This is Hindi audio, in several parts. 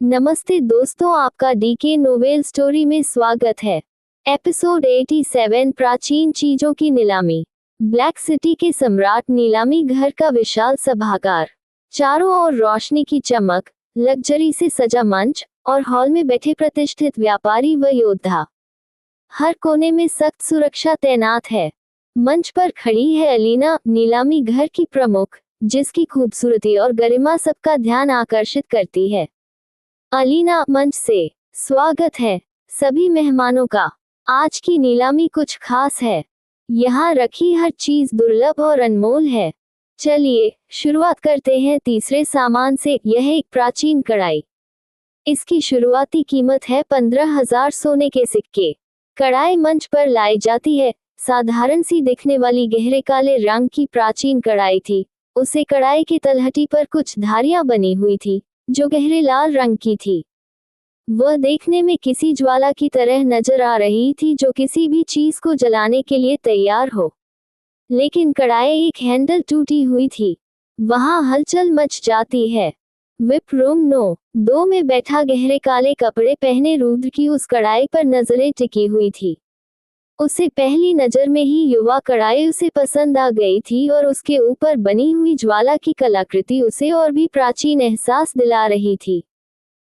नमस्ते दोस्तों, आपका डीके नोवेल स्टोरी में स्वागत है। एपिसोड 87 प्राचीन चीजों की नीलामी। ब्लैक सिटी के सम्राट नीलामी घर का विशाल सभागार, चारों ओर रोशनी की चमक, लग्जरी से सजा मंच और हॉल में बैठे प्रतिष्ठित व्यापारी व योद्धा। हर कोने में सख्त सुरक्षा तैनात है। मंच पर खड़ी है अलीना, नीलामी घर की प्रमुख, जिसकी खूबसूरती और गरिमा सबका ध्यान आकर्षित करती है। अलीना मंच से, स्वागत है सभी मेहमानों का। आज की नीलामी कुछ खास है। यहाँ रखी हर चीज दुर्लभ और अनमोल है। चलिए शुरुआत करते हैं तीसरे सामान से। यह एक प्राचीन कढ़ाई। इसकी शुरुआती कीमत है 15,000 सोने के सिक्के। कढ़ाई मंच पर लाई जाती है। साधारण सी दिखने वाली गहरे काले रंग की प्राचीन कढ़ाई थी। उसे कढ़ाई की तलहटी पर कुछ धारियां बनी हुई थी, जो गहरे लाल रंग की थी। वह देखने में किसी ज्वाला की तरह नजर आ रही थी, जो किसी भी चीज को जलाने के लिए तैयार हो। लेकिन कढ़ाई एक हैंडल टूटी हुई थी। वहां हलचल मच जाती है। Whip room no. 2 में बैठा गहरे काले कपड़े पहने रुद्र की उस कढ़ाई पर नजरें टिकी हुई थी। उसे पहली नजर में ही युवा कढ़ाई उसे पसंद आ गई थी और उसके ऊपर बनी हुई ज्वाला की कलाकृति उसे और भी प्राचीन एहसास दिला रही थी।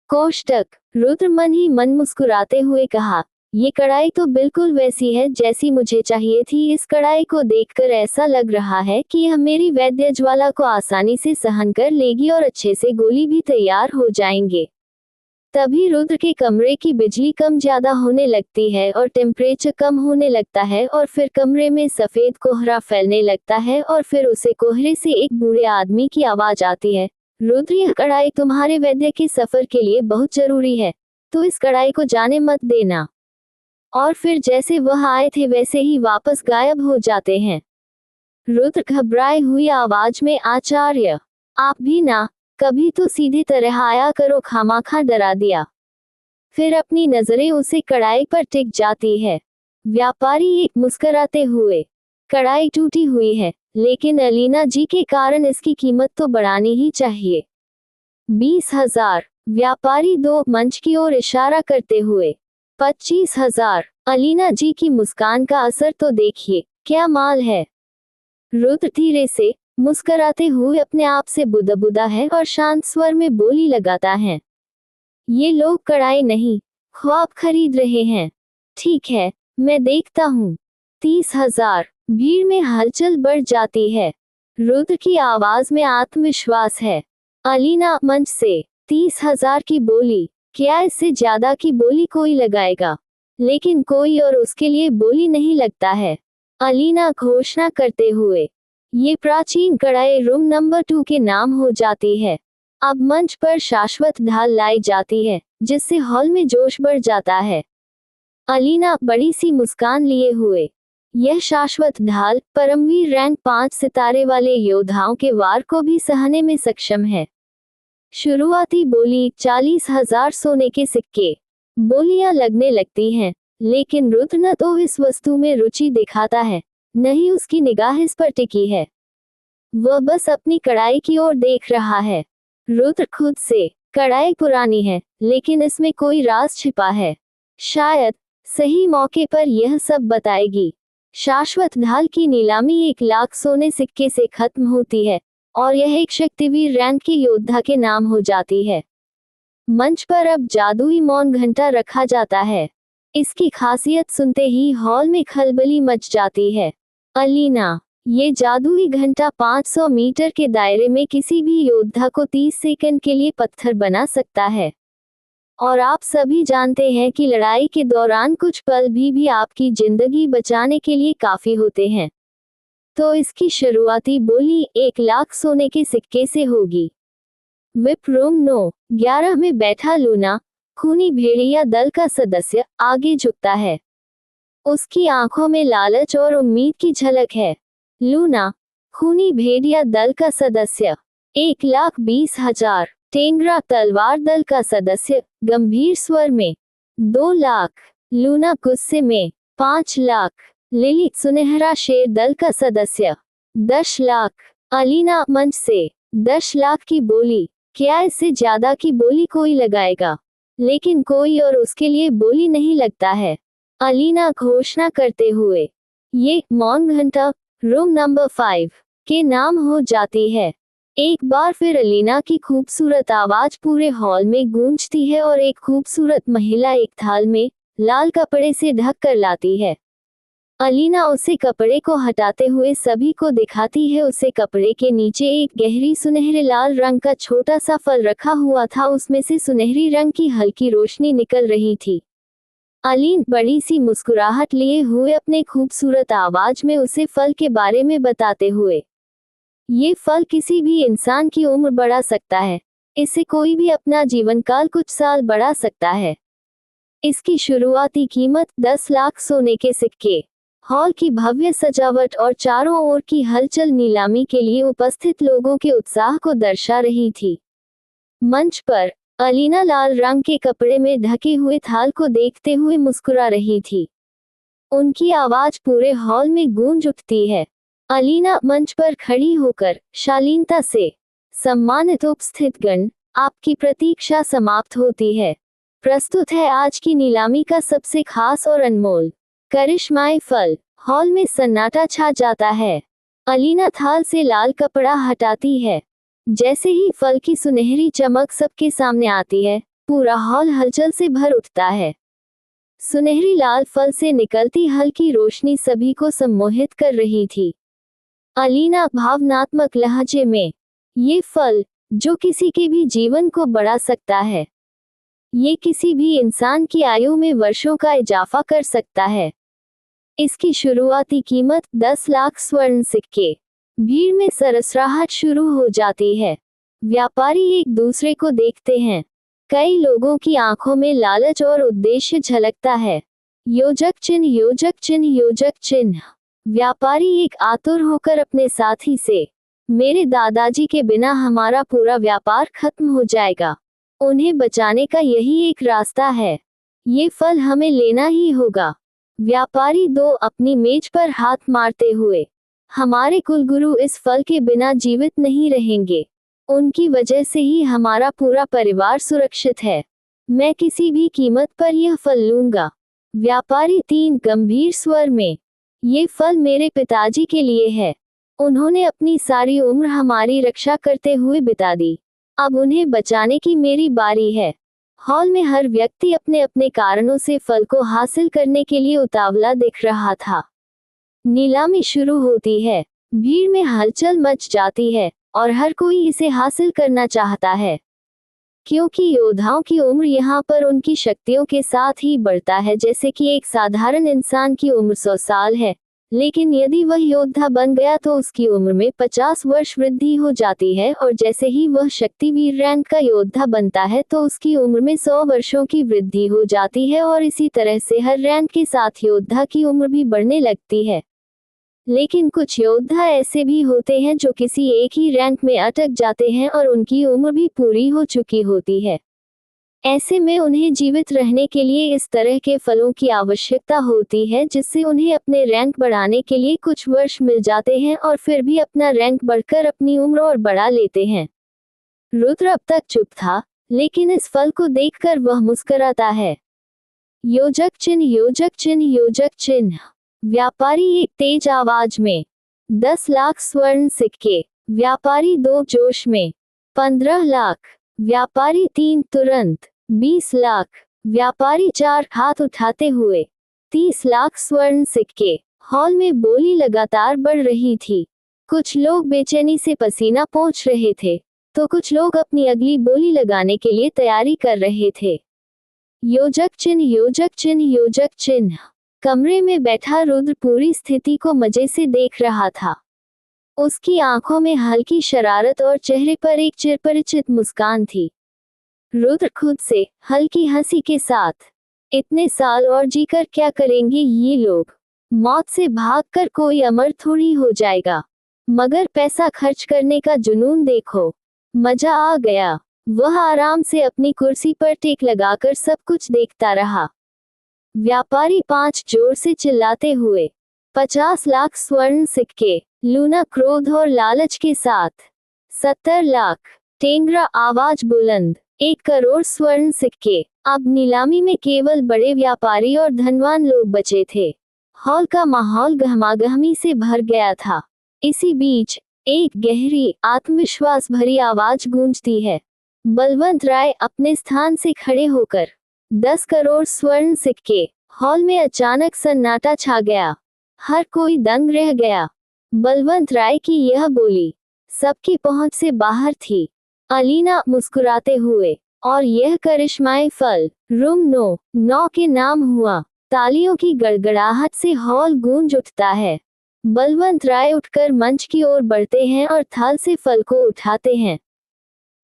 कोष्टक. रुद्र मन ही मन मुस्कुराते हुए कहा, ये कढ़ाई तो बिल्कुल वैसी है जैसी मुझे चाहिए थी। इस कढ़ाई को देखकर ऐसा लग रहा है कि यह मेरी वैद्य ज्वाला को आसानी से सहन कर लेगी और अच्छे से गोली भी तैयार हो जाएंगे। तभी रुद्र के कमरे की बिजली कम ज्यादा होने लगती है और टेम्परेचर कम होने लगता है और फिर कमरे में सफेद कोहरा फैलने लगता है और फिर उसे कोहरे से एक बूढ़े आदमी की आवाज आती है, रुद्र, यह कढ़ाई तुम्हारे वैद्य के सफर के लिए बहुत जरूरी है, तो इस कढ़ाई को जाने मत देना। और फिर जैसे वह आए थे वैसे ही वापस गायब हो जाते हैं। रुद्र घबराई हुई आवाज में, आचार्य आप भी ना, कभी तो सीधी तरह आया करो, खामाखा डरा दिया। फिर अपनी नजरें उसे कढ़ाई पर टिक जाती है। व्यापारी एक मुस्कुराते हुए, कढ़ाई टूटी हुई है, लेकिन अलीना जी के कारण इसकी कीमत तो बढ़ानी ही चाहिए। 20,000। व्यापारी 2 मंच की ओर इशारा करते हुए, 25,000। अलीना जी की मुस्कान का असर तो देखिए, क्या माल है। रुद्र धीरे से मुस्कुराते हुए अपने आप से बुदबुदा है और शांत स्वर में बोली लगाता है, ये लोग कढ़ाई नहीं, ख्वाब खरीद रहे हैं। ठीक है, मैं देखता हूँ। 30,000। भीड़ में हलचल बढ़ जाती है। रुद्र की आवाज में आत्मविश्वास है। अलीना मंच से, 30,000 की बोली, क्या इससे ज्यादा की बोली कोई लगाएगा? लेकिन कोई और उसके लिए बोली नहीं लगता है। अलीना घोषणा करते हुए, ये प्राचीन कढ़ाई रूम नंबर 2 के नाम हो जाती है। अब मंच पर शाश्वत ढाल लाई जाती है, जिससे हॉल में जोश बढ़ जाता है। अलीना बड़ी सी मुस्कान लिए हुए, यह शाश्वत ढाल परमवीर रैंक 5 सितारे वाले योद्धाओं के वार को भी सहने में सक्षम है। शुरुआती बोली 40,000 सोने के सिक्के। बोलियां लगने लगती हैं, लेकिन रुद्र न तो इस वस्तु में रुचि दिखाता है, न ही उसकी निगाह इस पर टिकी है। वह बस अपनी कढ़ाई की ओर देख रहा है। रुद्र खुद से, कढ़ाई पुरानी है, लेकिन इसमें कोई राज छिपा है। शायद सही मौके पर यह सब बताएगी। शाश्वत ढाल की नीलामी 1,00,000 सोने सिक्के से खत्म होती है और यह एक शक्तिवीर रैंक के योद्धा के नाम हो जाती है। मंच पर अब जादुई मौन घंटा रखा जाता है। इसकी खासियत सुनते ही हॉल में खलबली मच जाती है। अलीना, ये जादुई घंटा 500 मीटर के दायरे में किसी भी योद्धा को 30 सेकंड के लिए पत्थर बना सकता है। और आप सभी जानते हैं कि लड़ाई के दौरान कुछ पल भी आपकी जिंदगी बचाने के लिए काफी होते हैं। तो इसकी शुरुआती बोली 1,00,000 सोने के सिक्के से होगी। Whip room no. 11 में बैठा लूना, खूनी भेड़िया दल का सदस्य, आगे झुकता है। उसकी आंखों में लालच और उम्मीद की झलक है। लूना, खूनी भेड़िया दल का सदस्य, 1,20,000। टेंगरा तलवार दल का सदस्य, गंभीर स्वर में, 2,00,000। लूना गुस्से में, 5,00,000। लिली सुनहरा शेर दल का सदस्य, 10,00,000। अलीना मंच से, 10,00,000 की बोली, क्या इससे ज्यादा की बोली कोई लगाएगा? लेकिन कोई और उसके लिए बोली नहीं लगता है। अलीना घोषणा करते हुए ये मौन घंटा रूम नंबर 5 के नाम हो जाती है। एक बार फिर अलीना की खूबसूरत आवाज पूरे हॉल में गूंजती है और एक खूबसूरत महिला एक थाल में लाल कपड़े से ढक कर लाती है। अलीना उसे कपड़े को हटाते हुए सभी को दिखाती है। उसे कपड़े के नीचे एक गहरी सुनहरे लाल रंग का छोटा सा फल रखा हुआ था। उसमें से सुनहरी रंग की हल्की रोशनी निकल रही थी। अलीन बड़ी सी मुस्कुराहट लिए हुए अपने खूबसूरत आवाज में उसे फल के बारे में बताते हुए ये फल किसी भी इंसान की उम्र बढ़ा सकता है। इससे कोई भी अपना जीवन काल कुछ साल बढ़ा सकता है। इसकी शुरुआती कीमत 10 लाख सोने के सिक्के। हॉल की भव्य सजावट और चारों ओर की हलचल नीलामी के लिए उपस्थित लोगों के उत्साह को दर्शा रही थी। मंच पर अलीना लाल रंग के कपड़े में ढके हुए थाल को देखते हुए मुस्कुरा रही थी। उनकी आवाज पूरे हॉल में गूंज उठती है। अलीना मंच पर खड़ी होकर शालीनता से सम्मानित उपस्थित गण, आपकी प्रतीक्षा समाप्त होती है। प्रस्तुत है आज की नीलामी का सबसे खास और अनमोल करिश्माई फल। हॉल में सन्नाटा छा जाता है। अलीना थाल से लाल कपड़ा हटाती है। जैसे ही फल की सुनहरी चमक सबके सामने आती है, पूरा हॉल हलचल से भर उठता है। सुनहरी लाल फल से निकलती हल्की रोशनी सभी को सम्मोहित कर रही थी। अलीना भावनात्मक लहजे में ये फल जो किसी के भी जीवन को बढ़ा सकता है। ये किसी भी इंसान की आयु में वर्षों का इजाफा कर सकता है। इसकी शुरुआती कीमत 10 लाख स्वर्ण सिक्के। भीड़ में सरसराहट शुरू हो जाती है। व्यापारी एक दूसरे को देखते हैं। कई लोगों की आंखों में लालच और उद्देश्य झलकता है। योजक चिन्ह, योजक चिन्ह, योजक चिन्ह। व्यापारी एक आतुर होकर अपने साथी से, मेरे दादाजी के बिना हमारा पूरा व्यापार खत्म हो जाएगा। उन्हें बचाने का यही एक रास्ता है। ये फल हमें लेना ही होगा। व्यापारी 2 अपनी मेज पर हाथ मारते हुए, हमारे कुलगुरु इस फल के बिना जीवित नहीं रहेंगे। उनकी वजह से ही हमारा पूरा परिवार सुरक्षित है। मैं किसी भी कीमत पर यह फल लूंगा। व्यापारी 3 गंभीर स्वर में, ये फल मेरे पिताजी के लिए है। उन्होंने अपनी सारी उम्र हमारी रक्षा करते हुए बिता दी। अब उन्हें बचाने की मेरी बारी है। हॉल में हर व्यक्ति अपने अपने कारणों से फल को हासिल करने के लिए उतावला दिख रहा था। नीलामी शुरू होती है। भीड़ में हलचल मच जाती है और हर कोई इसे हासिल करना चाहता है, क्योंकि योद्धाओं की उम्र यहाँ पर उनकी शक्तियों के साथ ही बढ़ता है। जैसे कि एक साधारण इंसान की उम्र 100 साल है, लेकिन यदि वह योद्धा बन गया तो उसकी उम्र में 50 वर्ष वृद्धि हो जाती है, और जैसे ही वह शक्तिवीर रैंक का योद्धा बनता है तो उसकी उम्र में 100 वर्षों की वृद्धि हो जाती है, और इसी तरह से हर रैंक के साथ योद्धा की उम्र भी बढ़ने लगती है। लेकिन कुछ योद्धा ऐसे भी होते हैं जो किसी एक ही रैंक में अटक जाते हैं और उनकी उम्र भी पूरी हो चुकी होती है। ऐसे में उन्हें जीवित रहने के लिए इस तरह के फलों की आवश्यकता होती है, जिससे उन्हें अपने रैंक बढ़ाने के लिए कुछ वर्ष मिल जाते हैं और फिर भी अपना रैंक बढ़कर अपनी उम्र और बढ़ा लेते हैं। रुद्र अब तक चुप था, लेकिन इस फल को देखकर वह मुस्कुराता है। योजक चिन्ह, योजक चिन्ह, योजक चिन्ह। व्यापारी एक तेज आवाज में, 10 लाख स्वर्ण सिक्के। व्यापारी 2 जोश में, 15 लाख। व्यापारी 3 तुरंत, 20 लाख। व्यापारी 4 हाथ उठाते हुए, 30 लाख स्वर्ण सिक्के। हॉल में बोली लगातार बढ़ रही थी। कुछ लोग बेचैनी से पसीना पोंछ रहे थे, तो कुछ लोग अपनी अगली बोली लगाने के लिए तैयारी कर रहे थे। योजक चिन्ह, योजक चिन्ह, योजक चिन्ह। कमरे में बैठा रुद्र पूरी स्थिति को मजे से देख रहा था। उसकी आंखों में हल्की शरारत और चेहरे पर एक चिरपरिचित मुस्कान थी। रुद्र खुद से हल्की हंसी के साथ, इतने साल और जीकर क्या करेंगे ये लोग? मौत से भागकर कोई अमर थोड़ी हो जाएगा। मगर पैसा खर्च करने का जुनून देखो, मजा आ गया। वह आराम से अपनी कुर्सी पर टेक लगाकर सब कुछ देखता रहा। व्यापारी 5 जोर से चिल्लाते हुए, 50 लाख स्वर्ण सिक्के। लूना क्रोध और लालच के साथ, 70 लाख। टेंगरा आवाज बुलंद, 1 करोड़ स्वर्ण सिक्के। अब नीलामी में केवल बड़े व्यापारी और धनवान लोग बचे थे। हॉल का माहौल गहमागहमी से भर गया था। इसी बीच एक गहरी आत्मविश्वास भरी आवाज गूंजती है। बलवंत राय अपने स्थान से खड़े होकर, 10 करोड़ स्वर्ण सिक्के। हॉल में अचानक सन्नाटा छा गया। हर कोई दंग रह गया। बलवंत राय की यह बोली सबकी पहुंच से बाहर थी। अलीना मुस्कुराते हुए, और यह करिश्माई फल रूम 9 के नाम हुआ। तालियों की गड़गड़ाहट से हॉल गूंज उठता है। बलवंत राय उठकर मंच की ओर बढ़ते हैं और थाल से फल को उठाते हैं।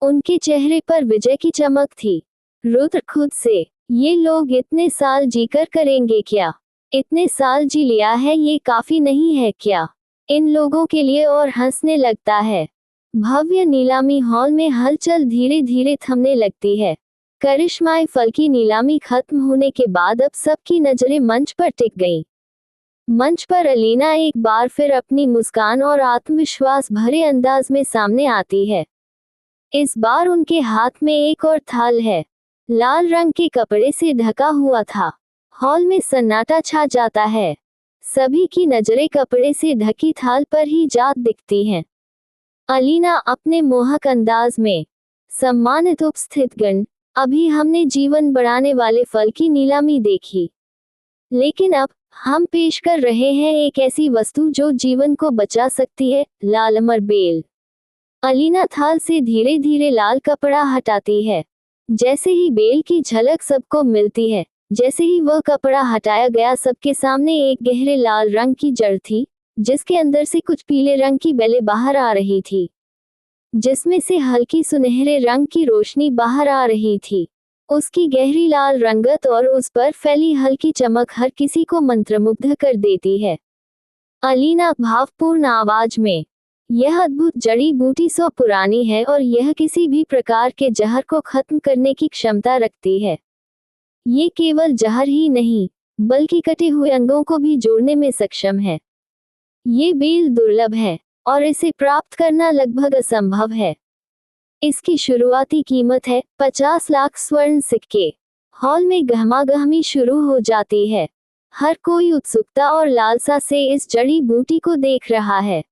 उनके चेहरे पर विजय की चमक थी। रुद्र खुद से, ये लोग इतने साल जीकर करेंगे क्या? इतने साल जी लिया है, ये काफी नहीं है क्या इन लोगों के लिए? और हंसने लगता है। भव्य नीलामी हॉल में हलचल धीरे धीरे थमने लगती है। करिश्माई फल की नीलामी खत्म होने के बाद अब सबकी नजरें मंच पर टिक गईं। मंच पर अलीना एक बार फिर अपनी मुस्कान और आत्मविश्वास भरे अंदाज में सामने आती है। इस बार उनके हाथ में एक और थाल है, लाल रंग के कपड़े से ढका हुआ था। हॉल में सन्नाटा छा जाता है। सभी की नजरें कपड़े से ढकी थाल पर ही जात दिखती हैं। अलीना अपने मोहक अंदाज में, सम्मानित उपस्थितगण, अभी हमने जीवन बढ़ाने वाले फल की नीलामी देखी, लेकिन अब हम पेश कर रहे हैं एक ऐसी वस्तु जो जीवन को बचा सकती है, लाल अमर बेल। अलीना थाल से धीरे धीरे लाल कपड़ा हटाती है। जैसे ही बेल की झलक सबको मिलती है, जैसे ही वह कपड़ा हटाया गया, सबके सामने एक गहरे लाल रंग की जड़ थी, जिसके अंदर से कुछ पीले रंग की बेलें बाहर आ रही थी, जिसमें से हल्की सुनहरे रंग की रोशनी बाहर आ रही थी। उसकी गहरी लाल रंगत और उस पर फैली हल्की चमक हर किसी को मंत्रमुग्ध कर देती है। अलीना भावपूर्ण आवाज में, यह अद्भुत जड़ी बूटी 100 पुरानी है और यह किसी भी प्रकार के जहर को खत्म करने की क्षमता रखती है। ये केवल जहर ही नहीं, बल्कि कटे हुए अंगों को भी जोड़ने में सक्षम है। ये बेल दुर्लभ है और इसे प्राप्त करना लगभग असंभव है। इसकी शुरुआती कीमत है 50 लाख स्वर्ण सिक्के। हॉल में गहमागहमी शुरू हो जाती है। हर कोई उत्सुकता और लालसा से इस जड़ी बूटी को देख रहा है।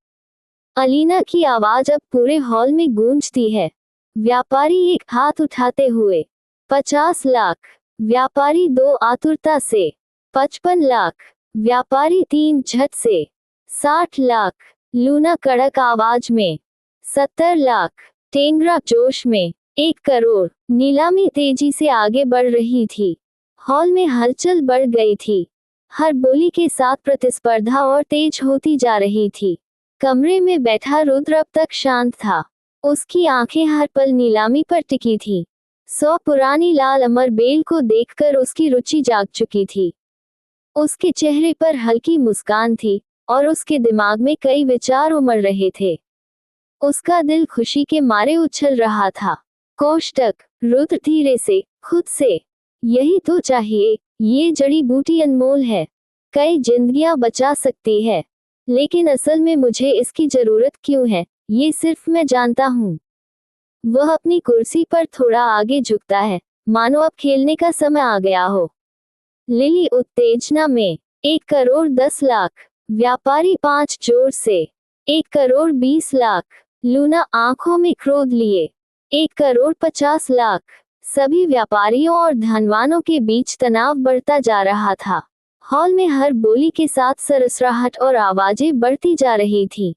अलीना की आवाज अब पूरे हॉल में गूंजती है। व्यापारी एक हाथ उठाते हुए, 50 लाख। व्यापारी 2 आतुरता से, 55 लाख। व्यापारी 3 झट से, 60 लाख। लूना कड़क आवाज में, 70 लाख। टेंगरा जोश में, 1 करोड़। नीलामी तेजी से आगे बढ़ रही थी। हॉल में हलचल बढ़ गई थी। हर बोली के साथ प्रतिस्पर्धा और तेज होती जा रही थी। कमरे में बैठा रुद्र अब तक शांत था। उसकी आंखें हर पल नीलामी पर टिकी थी। 100 पुरानी लाल अमर बेल को देखकर उसकी रुचि जाग चुकी थी। उसके चेहरे पर हल्की मुस्कान थी और उसके दिमाग में कई विचार उमड़ रहे थे। उसका दिल खुशी के मारे उछल रहा था। कोष्टक, रुद्र धीरे से, खुद से, यही तो चाहिए, ये जड़ी बूटी अनमोल है, कई जिंदगियां बचा सकती है, लेकिन असल में मुझे इसकी जरूरत क्यों है, ये सिर्फ मैं जानता हूँ। वह अपनी कुर्सी पर थोड़ा आगे झुकता है, मानो अब खेलने का समय आ गया हो। लिली उत्तेजना में, 1 करोड़ 10 लाख। व्यापारी 5 जोर से, 1 करोड़ 20 लाख। लूना आंखों में क्रोध लिए, 1 करोड़ 50 लाख। सभी व्यापारियों और धनवानों के बीच तनाव बढ़ता जा रहा था। हॉल में हर बोली के साथ सरसराहट और आवाजें बढ़ती जा रही थी।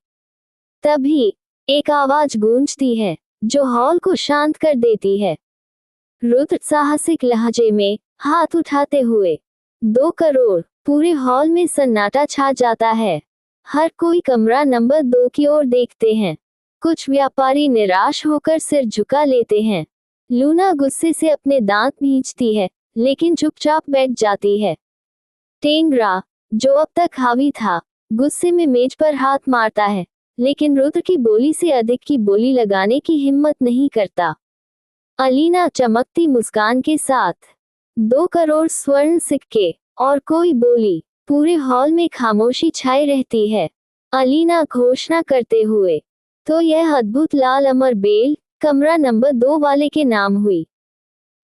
तभी एक आवाज गूंजती है जो हॉल को शांत कर देती है। रुद्र साहसिक लहजे में, हाथ उठाते हुए, 2 करोड़। पूरे हॉल में सन्नाटा छा जाता है। हर कोई कमरा नंबर 2 की ओर देखते हैं। कुछ व्यापारी निराश होकर सिर झुका लेते हैं। लूना गुस्से से अपने दांत भींचती है, लेकिन चुपचाप बैठ जाती है। टेंगरा, जो अब तक हावी था, गुस्से में मेज पर हाथ मारता है, लेकिन रुद्र की बोली से अधिक की बोली लगाने की हिम्मत नहीं करता। अलीना चमकती मुस्कान के साथ, 2 करोड़ स्वर्ण सिक्के। और कोई बोली। पूरे हॉल में खामोशी छाई रहती है। अलीना घोषणा करते हुए, तो यह अद्भुत लाल अमर बेल कमरा नंबर 2 वाले के नाम हुई।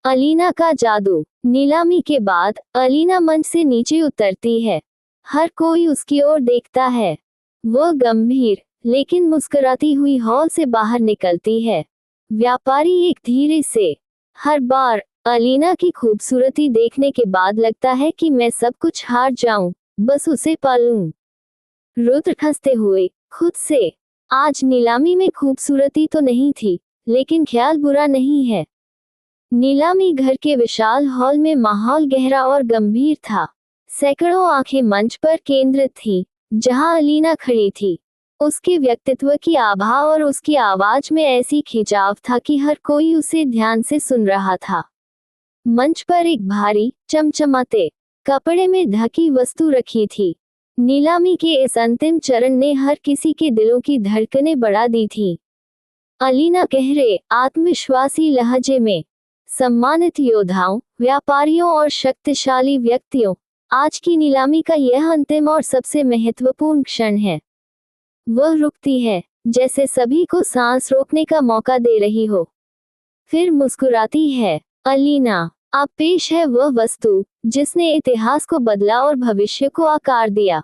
अलीना का जादू। नीलामी के बाद अलीना मंच से नीचे उतरती है। हर कोई उसकी ओर देखता है। वह गंभीर लेकिन मुस्कुराती हुई हॉल से बाहर निकलती है। व्यापारी एक धीरे से। हर बार अलीना की खूबसूरती देखने के बाद लगता है कि मैं सब कुछ हार जाऊं, बस उसे पालूं। रुद्र हंसते हुए खुद से। आज नीलामी में खूबसूरती तो नहीं थी, लेकिन ख्याल बुरा नहीं है। नीलामी घर के विशाल हॉल में माहौल गहरा और गंभीर था। सैकड़ों आंखें मंच पर केंद्रित थीं, जहां अलीना खड़ी थी। उसके व्यक्तित्व की आभा और उसकी आवाज में ऐसी खिंचाव था कि हर कोई उसे ध्यान से सुन रहा था। मंच पर एक भारी, चमचमाते कपड़े में ढकी वस्तु रखी थी। नीलामी के इस अंतिम चरण ने हर किसी के दिलों की धड़कनें बढ़ा दी थी। अलीना गहरे, आत्मविश्वासी लहजे में, सम्मानित योद्धाओं, व्यापारियों और शक्तिशाली व्यक्तियों, आज की नीलामी का यह अंतिम और सबसे महत्वपूर्ण क्षण है। वह रुकती है, जैसे सभी को सांस रोकने का मौका दे रही हो। फिर मुस्कुराती है। अलीना, अब पेश है वह वस्तु जिसने इतिहास को बदला और भविष्य को आकार दिया।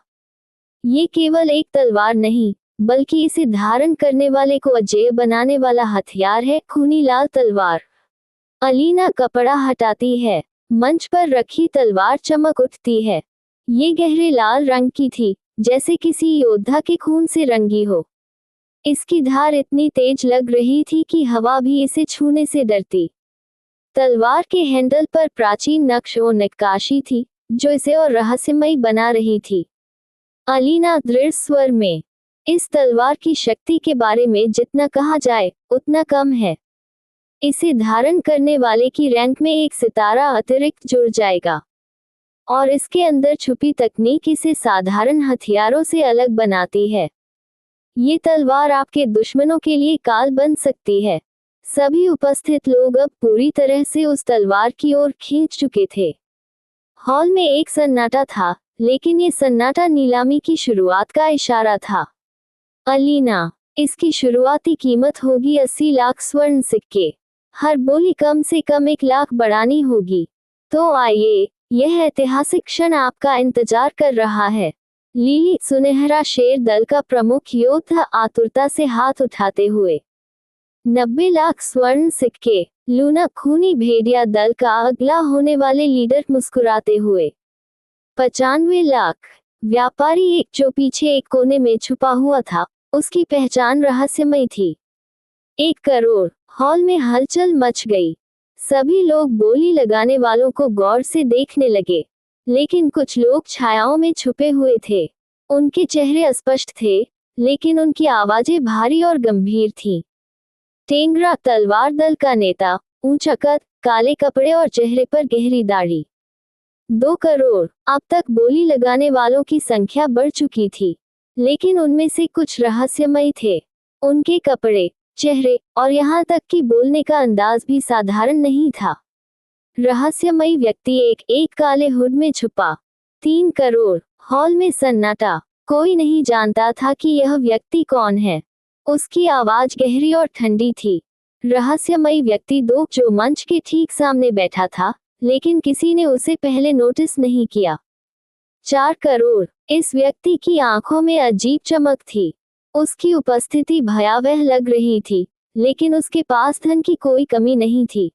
ये केवल एक तलवार नहीं, बल्कि इसे धारण करने वाले को अजेय बनाने वाला हथियार है, खूनी लाल तलवार। अलीना कपड़ा हटाती है। मंच पर रखी तलवार चमक उठती है। ये गहरे लाल रंग की थी, जैसे किसी योद्धा के खून से रंगी हो। इसकी धार इतनी तेज लग रही थी कि हवा भी इसे छूने से डरती। तलवार के हैंडल पर प्राचीन नक्श और नक्काशी थी, जो इसे और रहस्यमयी बना रही थी। अलीना दृढ़ स्वर में। इस तलवार की शक्ति के बारे में जितना कहा जाए, उतना कम है। इसे धारण करने वाले की रैंक में एक सितारा अतिरिक्त जुड़ जाएगा, और इसके अंदर छुपी तकनीक इसे साधारण हथियारों से अलग बनाती है। ये तलवार आपके दुश्मनों के लिए काल बन सकती है। सभी उपस्थित लोग अब पूरी तरह से उस तलवार की ओर खींच चुके थे। हॉल में एक सन्नाटा था, लेकिन ये सन्नाटा नीलामी की शुरुआत का इशारा था। अलीना, इसकी शुरुआती कीमत होगी 80 लाख स्वर्ण सिक्के। हर बोली कम से कम 1 लाख बढ़ानी होगी। तो आइए, यह ऐतिहासिक क्षण आपका इंतजार कर रहा है। लीली, सुनहरा शेर दल का प्रमुख योद्धा आतुरता से हाथ उठाते हुए। 90 लाख स्वर्ण सिक्के। लूना, खूनी भेड़िया दल का अगला होने वाले लीडर मुस्कुराते हुए। 95 लाख। व्यापारी एक जो पीछे एक कोने में छुपा हुआ था, उसकी पहचान रहस्यमयी थी। 1 करोड़। हॉल में हलचल मच गई। सभी लोग बोली लगाने वालों को गौर से देखने लगे, लेकिन कुछ लोग छायाओं में छुपे हुए थे। उनके चेहरे अस्पष्ट थे, लेकिन उनकी आवाजें भारी और गंभीर थीं। टेंगरा, तलवार दल का नेता, ऊंचा कद, काले कपड़े और चेहरे पर गहरी दाढ़ी। 2 करोड़। अब तक बोली लगाने वालों की संख्या बढ़ चुकी थी, लेकिन उनमें से कुछ रहस्यमयी थे। उनके कपड़े, चेहरे और यहाँ तक कि बोलने का अंदाज भी साधारण नहीं था। रहस्यमयी व्यक्ति एक काले हुड में छुपा। 3 करोड़। हॉल में सन्नाटा। कोई नहीं जानता था कि यह व्यक्ति कौन है। उसकी आवाज गहरी और ठंडी थी। रहस्यमयी व्यक्ति 2 जो मंच के ठीक सामने बैठा था, लेकिन किसी ने उसे पहले नोटिस नहीं किया। 4 करोड़। इस व्यक्ति की आंखों में अजीब चमक थी। उसकी उपस्थिति भयावह लग रही थी, लेकिन उसके पास धन की कोई कमी नहीं थी।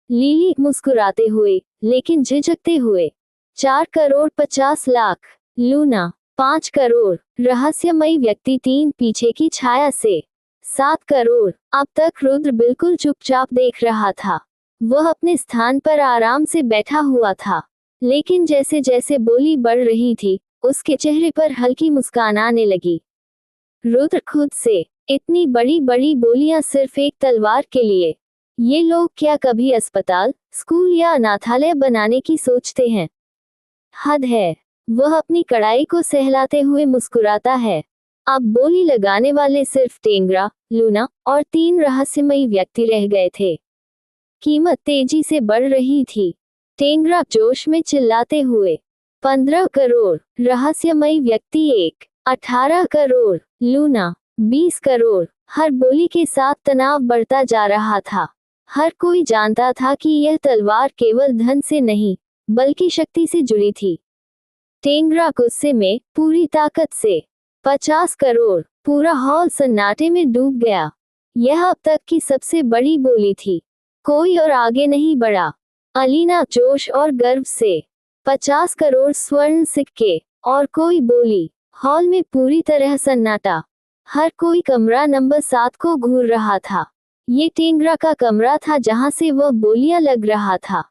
लीली, मुस्कुराते हुए, लेकिन झिझकते हुए। 4 करोड़ 50 लाख। लूना, 5 करोड़। रहस्यमयी व्यक्ति 3 पीछे की छाया से। 7 करोड़। अब तक रुद्र बिल्कुल चुपचाप देख रहा था। वह अपने स्थान पर आराम से बैठा हुआ था, लेकिन जैसे जैसे बोली बढ़ रही थी, उसके चेहरे पर हल्की मुस्कान आने लगी। रुद्र खुद से। इतनी बड़ी बड़ी बोलियां सिर्फ एक तलवार के लिए। ये लोग क्या कभी अस्पताल, स्कूल या अनाथालय बनाने की सोचते हैं? हद है। वह अपनी कड़ाई को सहलाते हुए मुस्कुराता है। अब बोली लगाने वाले सिर्फ टेंगरा, लूना और 3 रहस्यमयी व्यक्ति रह गए थे। कीमत तेजी से बढ़ रही थी। टेंगरा जोश में चिल्लाते हुए। 15 करोड़। रहस्यमयी व्यक्ति 1। 18 करोड़। लूना, 20 करोड़। हर बोली के साथ तनाव बढ़ता जा रहा था। हर कोई जानता था कि यह तलवार केवल धन से नहीं, बल्कि शक्ति से जुड़ी थी। टेंगरा गुस्से में, पूरी ताकत से, 50 करोड़। पूरा हॉल सन्नाटे में डूब गया। यह अब तक की सबसे बड़ी बोली थी। कोई और आगे नहीं बढ़ा। अलीना जोश और गर्व से, 50 करोड़ स्वर्ण सिक्के, और कोई बोली। हॉल में पूरी तरह सन्नाटा। हर कोई कमरा नंबर 7 को घूर रहा था। ये टेंगरा का कमरा था जहां से वह बोलियां लग रहा था।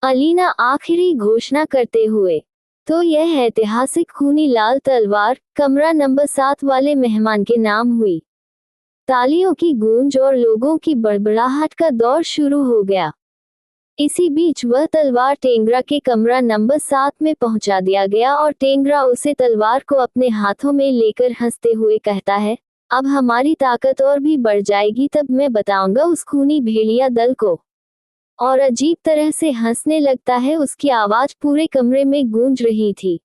अलीना आखिरी घोषणा करते हुए, तो यह ऐतिहासिक खूनी लाल तलवार कमरा नंबर 7 वाले मेहमान के नाम हुई। तालियों की गूंज और लोगों की बड़बड़ाहट का दौर शुरू हो गया। इसी बीच वह तलवार टेंगरा के कमरा नंबर 7 में पहुंचा दिया गया और टेंगरा उसे तलवार को अपने हाथों में लेकर हंसते हुए कहता है, अब हमारी ताकत और भी बढ़ जाएगी, तब मैं बताऊंगा उस खूनी भेड़िया दल को। और अजीब तरह से हंसने लगता है। उसकी आवाज पूरे कमरे में गूंज रही थी।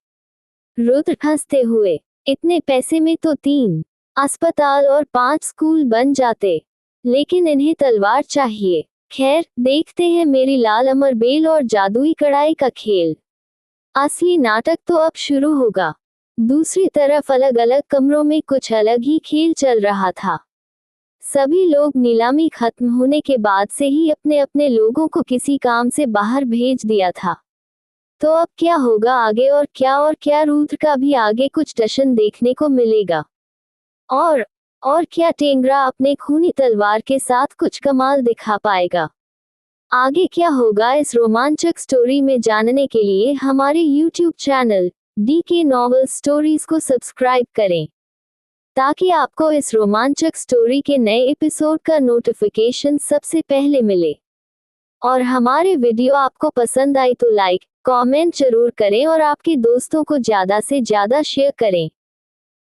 रुद्र हंसते हुए, इतने पैसे में तो 3 अस्पताल और 5 स्कूल बन जाते, लेकिन इन्हें तलवार चाहिए। खैर, देखते हैं मेरी लाल अमरबेल और जादुई कढ़ाई का खेल। असली नाटक तो अब शुरू होगा। दूसरी तरफ अलग अलग कमरों में कुछ अलग ही खेल चल रहा था। सभी लोग नीलामी खत्म होने के बाद से ही अपने अपने लोगों को किसी काम से बाहर भेज दिया था। तो अब क्या होगा आगे, और क्या रुद्र का भी आगे कुछ जश्न देखने को मिलेगा। और क्या टेंगरा अपने खूनी तलवार के साथ कुछ कमाल दिखा पाएगा। आगे क्या होगा इस रोमांचक स्टोरी में जानने के लिए हमारे YouTube channel DK novel stories को सब्सक्राइब करें, ताकि आपको इस रोमांचक स्टोरी के नए एपिसोड का नोटिफिकेशन सबसे पहले मिले। और हमारे वीडियो आपको पसंद आई तो लाइक, कमेंट जरूर करें और आपके दोस्तों को ज़्यादा से ज़्यादा शेयर करें।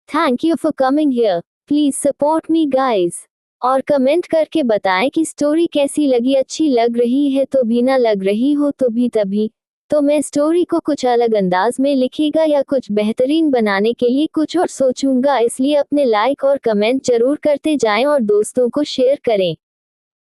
Thank you for coming here. Please support me guys. और कमेंट करके बताएं कि स्टोरी कैसी लगी। अच्छी लग रही है तो भी, ना लग रही हो तो भी तभी तो मैं स्टोरी को कुछ अलग अंदाज में लिखेगा या कुछ बेहतरीन बनाने के लिए कुछ और सोचूंगा। इसलिए अपने लाइक और कमेंट जरूर करते जाएं और दोस्तों को शेयर करें।